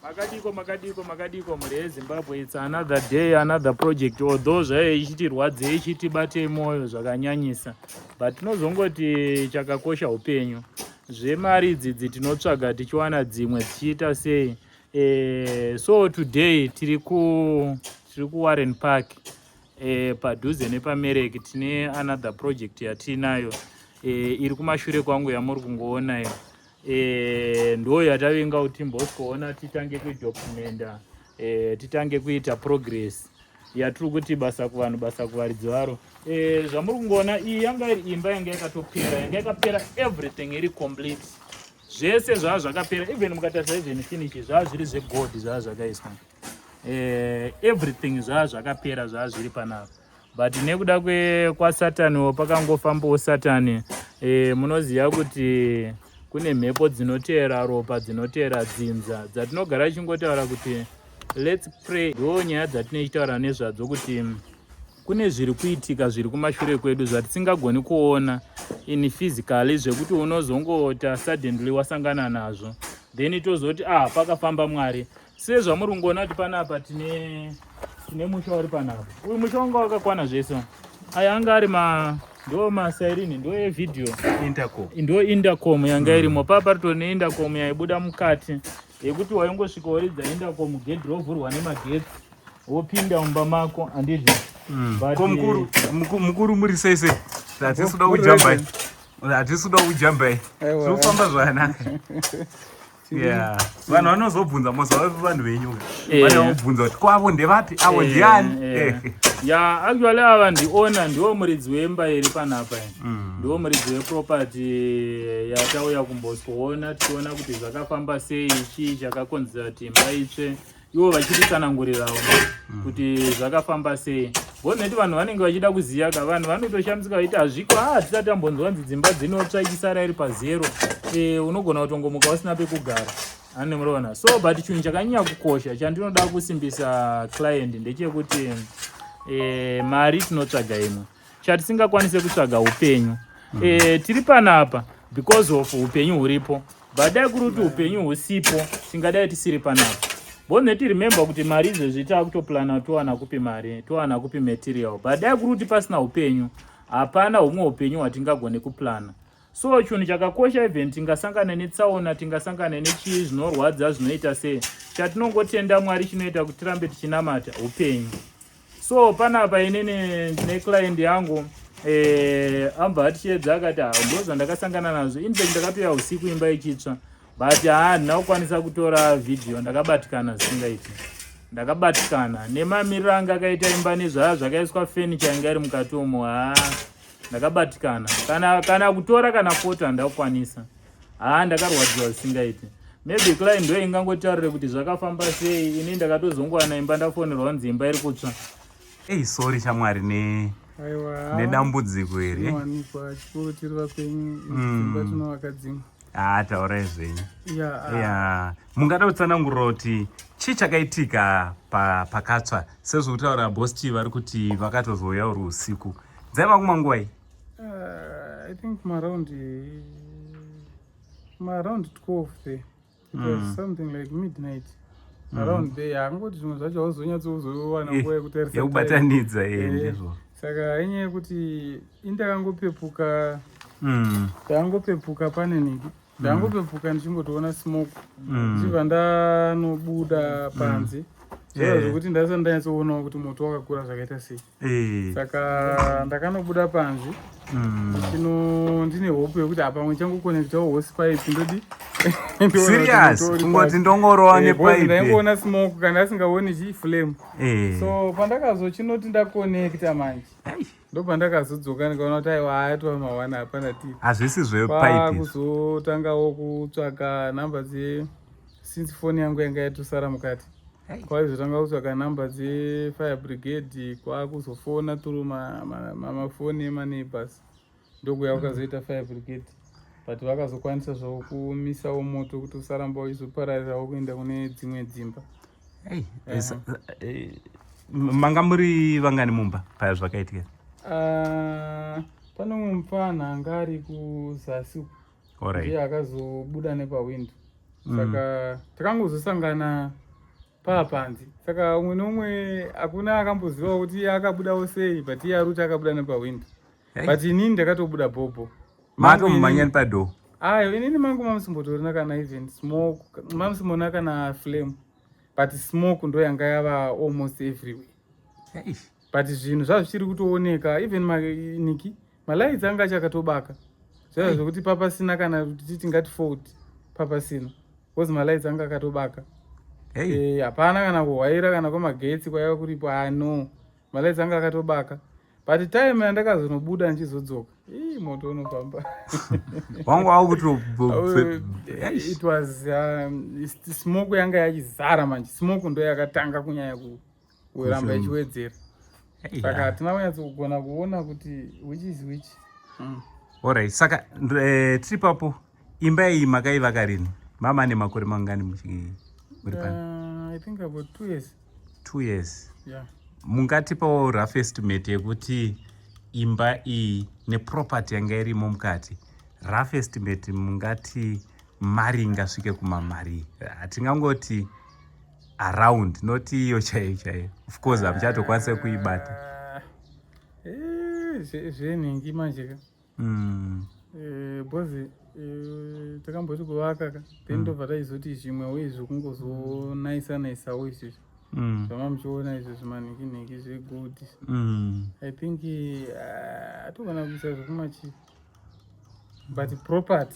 Makadiko muri Zimbabwe. It's another day, another project. Although zvaichitirwadze ichitibate moyo zvakanyanyisa, but tinozongoti chakakosha upenyu. Zvemari idzi tinotsvaga tichiwana dzimwe tichiita sei. So today tiri ku Warren Park padhuze nepamereki tine another project yatinayo iri kumashure kwangu yamuri kungoona iyo. Ndo yatavinga kuti timbosikoona titange kuidocumenta titange kuita progress yatiri kuti basa kuvanhu basa kuvaridzi varo. Zvamuri kungoona iyi yanga iri imba yanga yakapera everything iri complete, zvese zvava zvakapera, even mukatarisa even finish zvava zviri zvegold zvava zvakaiswa, everything zvava zvakapera zvava zviri panapa. But nekuda kwaSatani pakangofambawo Satani, munoziva kuti kune mhepo dzinoteera ropa dzinoteera dzinza dzatinogara chingotaura kuti let's pray. Ndo nyaya dzatinochitaura nezvadzo kuti kune zviri kuitika zviri kumashure kwedu zvatisingagoni kuona in physically, zvekuti unozongota suddenly wasangana nazvo then tozoti pakafamba Mwari. Sezvamuri kungoona kuti panapa tine musha uri panapa. Uyu musha wanga wakakwana zvese. Aya anga ari ndo masairini, ndo evideo intercom, ndo intercom yanga irimo. Paritori neintercom yaibuda mukati yekuti waingosvika uridza intercom gedhi rovhurwa nemagetsi wopinda mumba mako handizvo. Mukuru muri sese hatisuda kujambai, hatisuda kujambai, zvinofamba zvakanaka. Yeah, vanhu vanozobvunza mozova vanhu venyuka vanobvunza kuti kwavo ndevapi avo ndiani. Actually ava ndiona ndiwo muridzi wemba iri panapa, ndiwo muridzi weproperty yatauya kumbosikoona tichiona kuti zvakafamba sei, chii chakakonzera kuti imba itsve, ivo vachititsanangurirawo kuti zvakafamba sei. Boneti vanhu vanenge vachida kuziya ka vanhu vanotoshambudzika vaiti hazviko tisati tambonzwanzi dzimba dzinotsva ichisara iri pazero, unogona kutongomuka usina pekugara ane murona. So but chinhu chakanyanya kukosha chandinoda kusimbisa client ndechekuti mari tinotsvaga imwe, chatisingakwanise kutsvaga upenyu. Tiri panapa because of upenyu huripo, but dai kuri kuti upenyu husipo tingadai tisiri panapa. Boneti remember kuti mari izvezvi takutoplana towana kupi mari, towana kupi material, but dai kuri kuti pasina upenyu hapana humwe upenyu hwatingagone kuplana. So chinhu chakakosha even tingasangana netsaona, tingasangana nechii zvinorwadza zvinoita sei, chatinongotenda Mwari chinoita kuti tirambe tichinamata upenyu. So panapa inini ndine client yangu amba atichedza akati ndo zvandakasangana nazvo. In fact ndakapera usiku imba ichitsva, but handina kukwanisa kutora video, ndakabatikana zvisingaiti, ndakabatikana nemamiriro anga akaita imba nezvaya zvakaiswa furniture yanga iri mukati umo. Ndakabatikana kana kutora kana fota handakukwanisa, ndakarwadziwa zvisingaiti. Maybe client ndo ingangotaurire kuti zvakafamba sei, ini ndakatozongowana imba ndafonerwa kunzi imba iri kutsva. Sorry shamwari nedambudziko iri. Taurai zvenyu. Mungada kutsanangurira kuti chii chakaitika pakatsva sezvokutaura bosti vari kuti vakatozouya uri usiku, dzaiva kumanguvai? I think around 12 there. It was something like midnight. Around there angoti zvimwe zvacho hauzonyatsokuzowana nguva yekutarisa yekubatanidza ndizvo. Saka inyaya yekuti indakangopepuka paneniki, ndangopepuka ndichingotoona smoke ndichibva ndanobuda panze, zviro zvokuti ndasati ndanyatsoonao kuti moto wakakura zvakaita sei. Saka ndakanobuda panze ndine hope yekuti pamwe changokonektawo hosipipe ndodi serious kungoti ndongorowa nepipe, ndaingoona smoke kana asingaoni flame. So pandakazochinoti ndakonekta manje ndobva ndakazodzoka ndikaona kuti aiwa ayatova mawana hapana tipi, hazvisi zvepipe. Kuzotangawo kutsvaka namba since phone yangu yanga yatosara mukati, kwaizotanga kutsvaka namba dzefire brigade, kwakuzofona through mamafoni emaneighbors, ndokuya wakazoita fire brigade, but vakazokwanisa zvawo kumisawo moto kuti usaramba uchizopararirawo kuenda kune dzimwe dzimba. Manga muri vangani mumba paya zvakaitika? Pane mumwe mufana anga ari kuzasi ndiye akazobuda nepawindo saka takangozosangana papanzi. Saka umwe nomwe hakuna akamboziva kuti akabudawo sei, but iye ari kuti akabuda nepawindi. But inini ndakatobuda bhobho. Matomumanyani padho? Ayo, inini mangu mamusimbotorina kana even smoke, mamusimbona kana flame. But smoke ndo yanga yava almost everywhere. But zvinhu zvazvichiri kutooneka, even Niki, malights anga achakatobaka. Zvaiva zvokuti papasina kana kuti titi ngati fault papasina. Because malights anga akatobaka. Hapana kana kuhwaira kana kwamagetsi kwaiva kuripo, no. Malights anga akatobaka. But time yandakazonobuda ndichizodzoka, moto unofamba. Wangu wakuto It was smoke yanga yachizara manje. Smoke ndo yakatanga kunyanya kuramba ichiwedzera. Saka hatina kunyatsogona kuona kuti which is which. Alright, saka tiri papo imba iyi makaivaka rini? Mama ane makore mangani muri pano? I think about 2 years. 2 years. Yeah. Mungatipawo rough estimate yekuti imba iyi neproperty yanga irimo mukati, rough estimate mungati mari ingasvike kumamari, hatingangoti around, not iyo chaiyo. Of course hamuchatokwanisa kuibata. Zvenhingi manje ka. Bhozi takamboti kuvaka ka, then ndobva taizoti zvimwewo izvo kungozonaisa-naisawo izvizvo. Zvama muchiona izvo zvimanhingi zvegodi. I think hatogona kuisa zvokumachi. But property.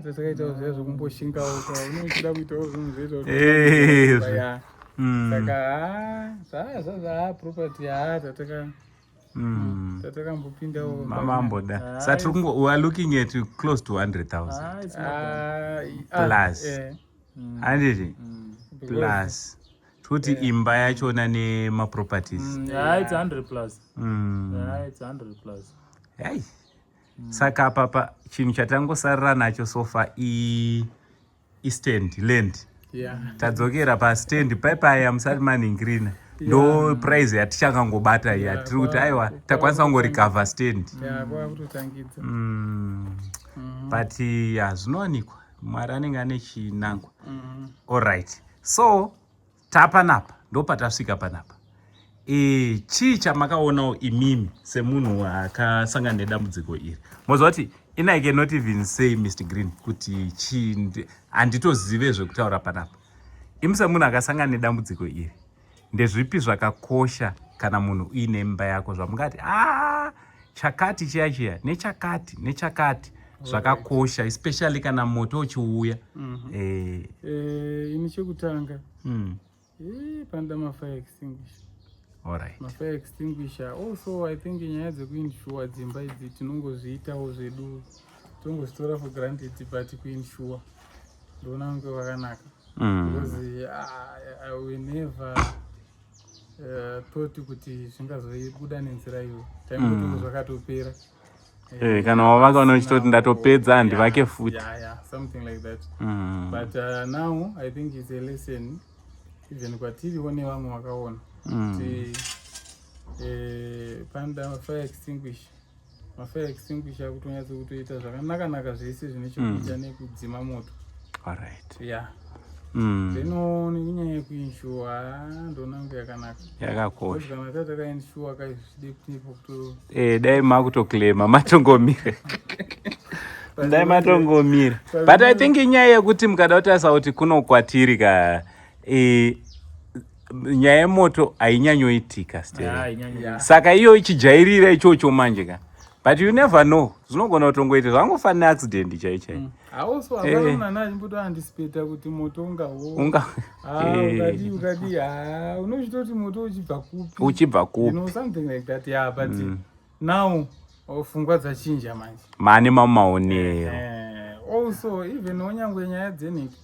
Tatakaitawo zviya zvokumboshingawo ka, unochida kuitawo zvinhu zvoitawo. Saka property tatakambopindawo. Mama amboda. Saka we are looking at close to 100,000 plus. Handiti? Plus. Kuti imba yachona nemaproperties. It's 100 plus. It's 100 plus. Hey. Saka papa chinhu chatangosarira nacho sofa stand land. Tadzokera pastand paipai musati maningirina. Ndo price yatichakangobata iyi atiri kuti aiwa takwanisa kungorecover stand. But zvinowanikwa Mwari anenge ane chinangwa. Alright. So tapanapa ndopatasvika panapa. Chii chamakaonawo imimi semunhu akasangana nedambudziko iri? Mozva kuti I cannot even say Mr. Green kuti handitozive zvekutaura panapa. Imi semunhu akasangana nedambudziko iri, ndezvipi zvakakosha kana munhu uine imba yako zvamungati chakati chiya nechakati zvakakosha, especially kana moto uchiuya? Ini chekutanga panda mafire extinguisher. Alright. Mafire extinguisher. Also I think nyaya dzekuinsure dzimba idzi tinongozviitawo zvedu, tongozvitora for granted, but kuinsure ndoona kunge kwakanaka. Because I will never thought kuti zvingazobuda nenzira iyo. Time kuti zvakatopera. Kana wavaka unochitoti ndatopedza handivake futi. Yeah, something like that. But now I think it's a lesson even kwatiriwo nevamwe vakaona kuti panda fire extinguisher kutonyatsa kutoita zvakanaka zvese zvine chekuita nekudzima moto. Alright. Yeah. Zvino nenyaya yekuinsure ndoona kunge yakanaka. Yakakosha. Kana tatakainshura kaizvide kuti dai makutoclaima matongomira. Dai matongomira. But I think inyaya yekuti mukada kutarisa kuti kunokwatiri ka nyaya yemoto hainyanyoitika still. Saka iyo ichijairira ichocho manje ka. But you never know. Zvinogona kutongoita zvangofanira accident chaichai. Also akaona nachimboto anticipate kuti moto ungawo. Ukadi unochitoti moto uchibva kupi. You know, something like that. Yeah, but now pfungwa dzachinja manje. Mane mamaonero. Also even onyangwe nyaya dzeniki.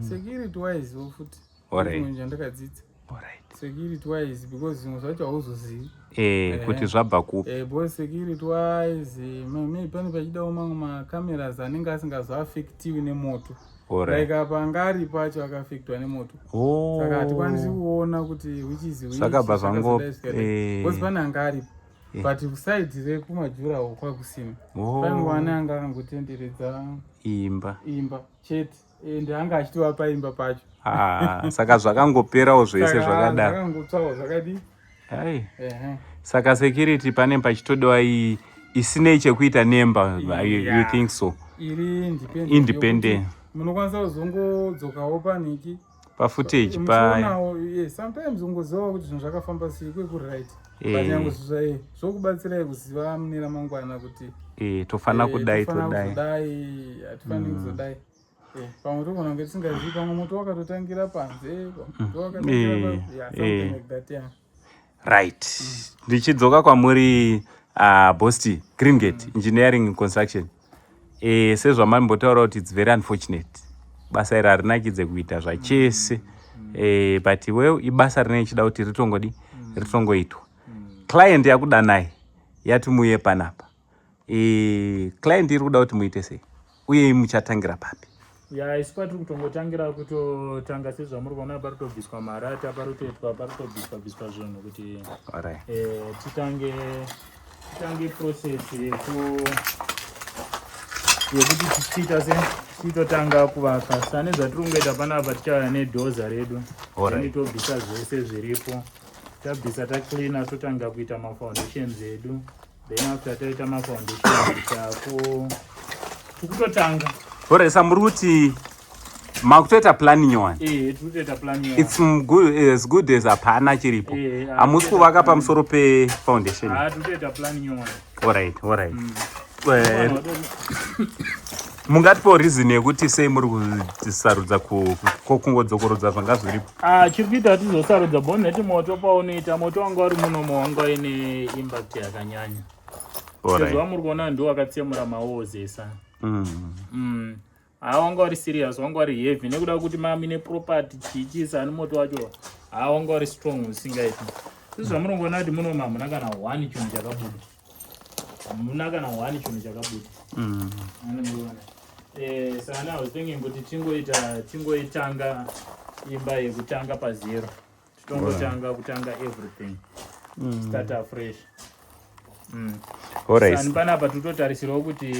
Security wise futi. Alright. Ndakadzidza. Alright. Security wise because zvimwe zvacho hauzozivi. Kuti zvabva kupi. Because security wise maybe pane pachidawo mamwe macameras anenge asingazoaffectiwi nemoto. Like apa angari pacho akaafectwa nemoto. Saka hatikwanisi kuona kuti which is which. Zvakabva zvango. Because pane angari. but kusaidhi rekumajurawo kwakusina paingwane anga akangotenderedza imba chete ende anga achitovapa imba pacho saka zvakangoperawo zvese zvakadaro zvakangotsawo zvakadii saka security pane pachitodewa isinei chekuita nemba. You think so? Iri independent munokwanisa kuzongodzokawo paniki pafootage sometimes ungoziva kuti zvinhu zvakafamba sei kwekuright panyange zvokubatsirai kuziva mune ramangwana kuti tofanira kudai hatifaniri kuzodai pamwe togona kunge tisingazivi pamwe moto wakatotangira panze right. Ndichidzoka kwamuri Bosti Greengate Engineering and Construction, sezvamambotaura kuti it's very unfortunate basa iri harinakidze kuita zvachese, but iwewo ibasa rinenge chida kuti ritongoitwa. Client yakudanai yati muye panapa, client iri kuda kuti muite sei uye muchatangira papi? Isi kwatiri kutongotangira kutotanga sezvamuri kuona parikutobviswa marata, parikutobviswa zvinhu kuti titange process yekuti tichiita tichitotanga kuvaka. Sane zvatiri kungoita panapa tichauya nedhoza redu tobvisa zvese zviripo, tabvisa tacleana totanga kuita mafoundations edu, then after taita mafoundations tikutotanga. Oresa muri kuti makutoita planning one. Tikutoita planning. It's as good as hapana chiripo. Hamusi kuvaka pamusoro pe-foundation. Tikutoita planning one. Alright. Mungatipo reason yekuti sei muri kusarudza kungodzokorodza zvanga zviripo? Chiri kuita tizosarudza bonnet moto paunoita moto wanga uri munomo wanga uine impact yakanyanya. Sezvo wamuri kuona ndo wakatsemura maozesa. Wanga uri serious, wanga uri heavy nekuda kuti mine property chichisa nemoto wacho wanga uri strong usingaiti. Sezvamurongoona kuti muno hamuna kana 1 chinhu chakabuda. Sana I was thinking kuti tingoitanga imba yekutanga pazero, kutanga everything, start afresh. Sani panapa titotarisirawo kuti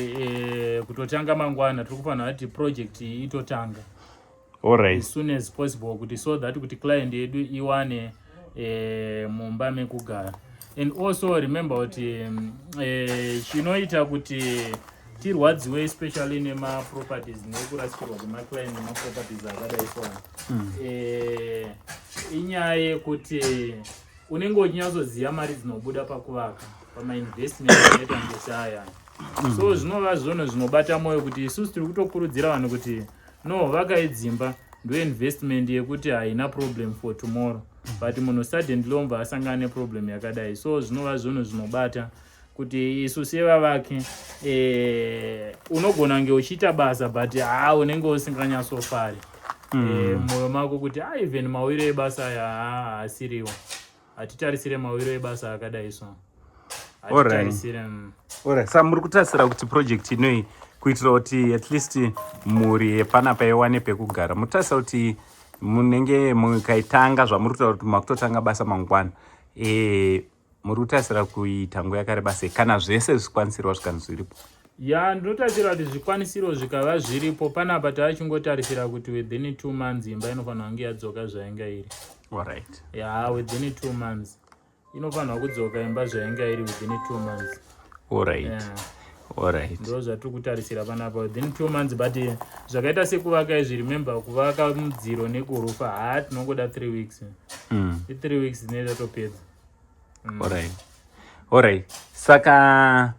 kutotanga mangwana tiri kufanira kuti project itotanga as soon as possible, kuti so that kuti client yedu iwane mumba mekugara. And also remember kuti chinoita kuti tirwadziwe especially nemaproperties nekurasikirwa kwemaclient nemaproperties akadai so inyaya yekuti unenge uchinyatsoziva mari dzinobuda pakuvaka, pamainvestment anoita ngesaya. So zvinova zvono zvinobata moyo kuti isusu tiri kutokurudzira vanhu kuti no, vakai dzimba ndo investment yekuti haina problem for tomorrow, but munhu suddenly lomba asangana neproblem yakadai. So zvinova zvono zvinobata kuti isu sevavaki unogona kunge uchiita basa but unenge usinganyatsofari moyo mako kuti even mawiro ebasa aya haasiriwo, hatitarisire mawiro ebasa akadai so. Sa muri kutarisira kuti project inoi kuitira kuti at least muri panapa iwane pekugara, mutarisira kuti munenge mukaitanga zvamuri kutaura kuti makutotanga basa mangwana, muri kutarisira kuita nguva yakareba sei kana zvese zvikwanisiro zvikanzi zviripo? Ndinotarisira kuti zvikwanisiro zvikava zviripo panapa taachingotarisira kuti within 2 months imba inofanira kunge yadzoka zvainga iri. Within 2 months inofanira kudzoka imba zvainga iri within 2 months. Ndo zvatiri kutarisira panapa within 2 months, but zvakaita sekuvaka izvi, remember kuvaka mudziro nekurufa tinongoda 3 weeks. 3 weeks dzinoita topedza. Alright. Saka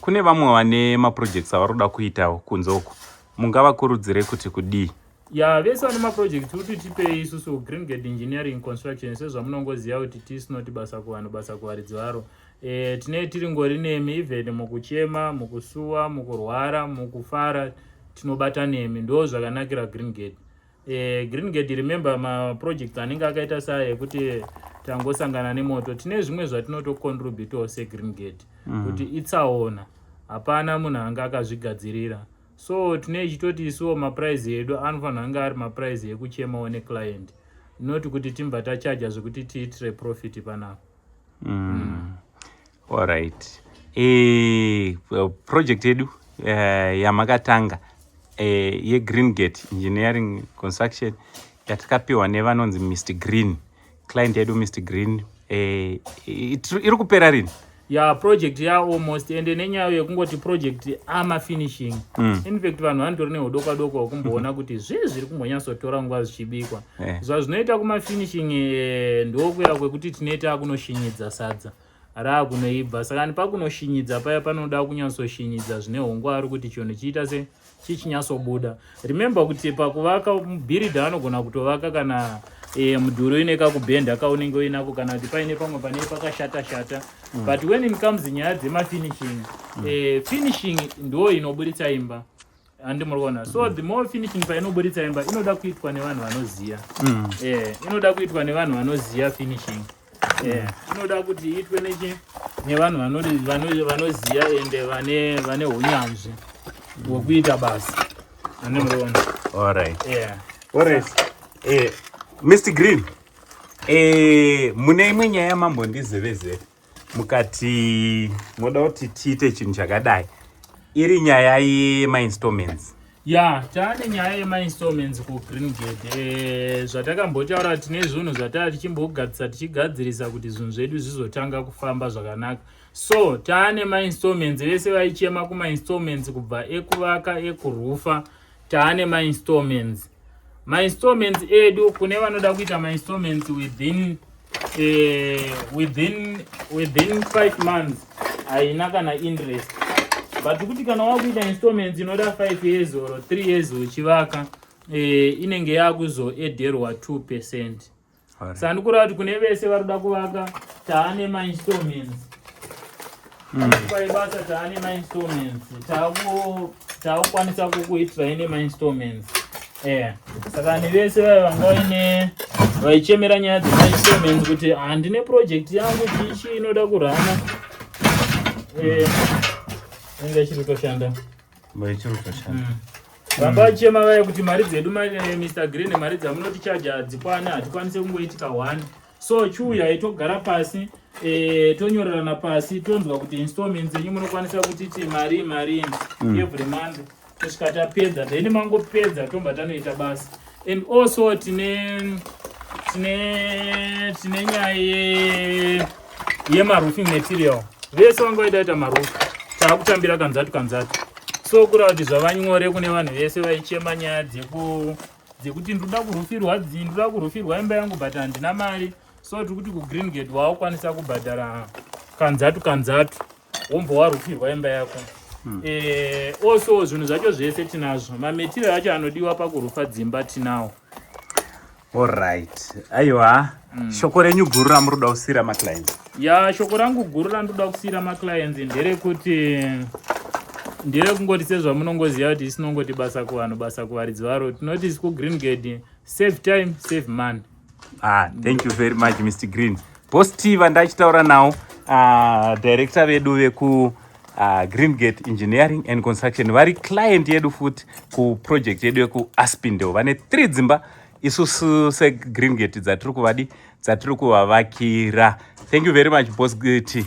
kune vamwe vane maprojects avari kuda kuitawo kunze uku, mungavakurudzire kuti kudii? Vese vane maproject kuti tipei isusu Greengate Engineering Construction, sezvamunongoziva kuti tisinoti basa kuvanhu, basa kuvaridzi varo. Tine tiri ngori nemi even mukuchema, mukusuwa, mukurwara, mukufara, tinobata nemi. Ndo zvakanakira Greengate. Greengate, remember maprojects anenge akaita saa ekuti tangosangana nemoto, tine zvimwe zvatinotocontributawo seGreengate kuti itsaona, hapana munhu anga akazvigadzirira. So tine ichitoti isuwo maprize edu anofanira kunge ari maprize ekuchemawo neclient, not kuti timbva tachaja zvekuti tiitire profit panapa. Alright. Project yedu yamakatanga Green Gate Engineering Construction yatakapiwa nevanonzi Mr. Green. Client yedu Mr. Green iri kupera rini? Project ya almost ende nenyaya yekungoti project finishing. In fact vanhu vanotori nehudoka doko hwekumboona kuti zviri kumbonyatsotora nguva zvichibikwa. Zvazvinoita kuma finishing ndokuya kwekuti tinoita kunoshinyidza sadza kunoibva. Saka pakunoshinyidza paya panoda kunyatsoshinyidza zvine hungwaru kuti chinhu chiita se chichinyatsobuda. Remember kuti pakuvaka builder anogona kutovaka kana mudhuri ineka kubenda kaunenge uinako kana kuti paine pamwe pane pakashata. But when it comes nyaya dzemafinishing, finishing ndo inobuditsa imba. Andimurona. So the more finishing painobuditsa imba inoda kuitwa nevanhu vanoziya. Inoda kuitwa nevanhu vanoziya finishing. Inoda kuti itwe nevanhu vanoziya ende vane hunyanzvi hwekuita basa. Andimurona. Alright. Alright. Mr. Green, mune imwe nyaya mambondizevezera mukati moda kuti tiite chinhu chakadai, iri nyaya yema-installments. Taane nyaya yema-installments kuGreen Gate. Zvatakambotaura tine zvinhu zvatava tichigadzirisa kuti zvinhu zvedu zvizotanga kufamba zvakanaka. So taane ma-installments, vese vaichema kuma-installments kubva ekuvaka ekurufa, taane ma-installments. Ma-installments edu kune vanoda kuita ma-installments within 5 months haina kana interest. But kuti kana wakuita installments inoda 5 years or 3 years uchivaka inenge yakuzoederwa 2%. Saka ndikureva kuti kune vese varikuda kuvaka taane ma-installments. Paibasa taane ma-installments. Taakukwanisa kukuitira ine ma-installments. Saka nevese vanga vaichemera nyaya dzema-installments kuti handine project yangu chichi inoda kurana. Inge chiri kutoshanda. Vambachema vaya kuti mari dzedu Mr. Green mari dzamunotichaja hadzikwana, hatikwanise kungoitika 1. So chiuya togara pasi tonyorerana pasi tonzwa kuti installments yenyu munokwanisa kutiti mari every month. Kusvika tapedza then mangopedza tomba tanoita basa. And also tine nyaya yema-roofing material. Vese vangoita marufu taakutambira kanzatu. So kureva kuti zvavanyore kune vanhu vese vaichema nyaya dzekuti ndoda kurufirwa imba yangu but handina mari. So tiri kuti kuGreen Gate waakukwanisa kubhadhara kanzatu wombo warufirwa imba yako. Also zvinhu zvacho zvese tinazvo. Mametirial acho anodiwa pakurufa dzimba tinawo. Alright. Aiwa. Shoko renyu guru ramunoda kusiyira maclients? Shoko rangu guru randoda kusiyira maclients ndere kungoti sezvamunongoziva kuti isinongoti basa kuvanhu basa kuvaridzi varo. Tinoti isi kuGreen Gate save time save money. Thank you very much Mr. Green. Boss T vandachitaura nawo director vedu veku Green Gate Engineering and Construction vari client yedu futi ku project yedu yeku Aspindale. Vane 3 dzimba isusu seGreen Gate dzatiri kuvavakira. Thank you very much Boss T.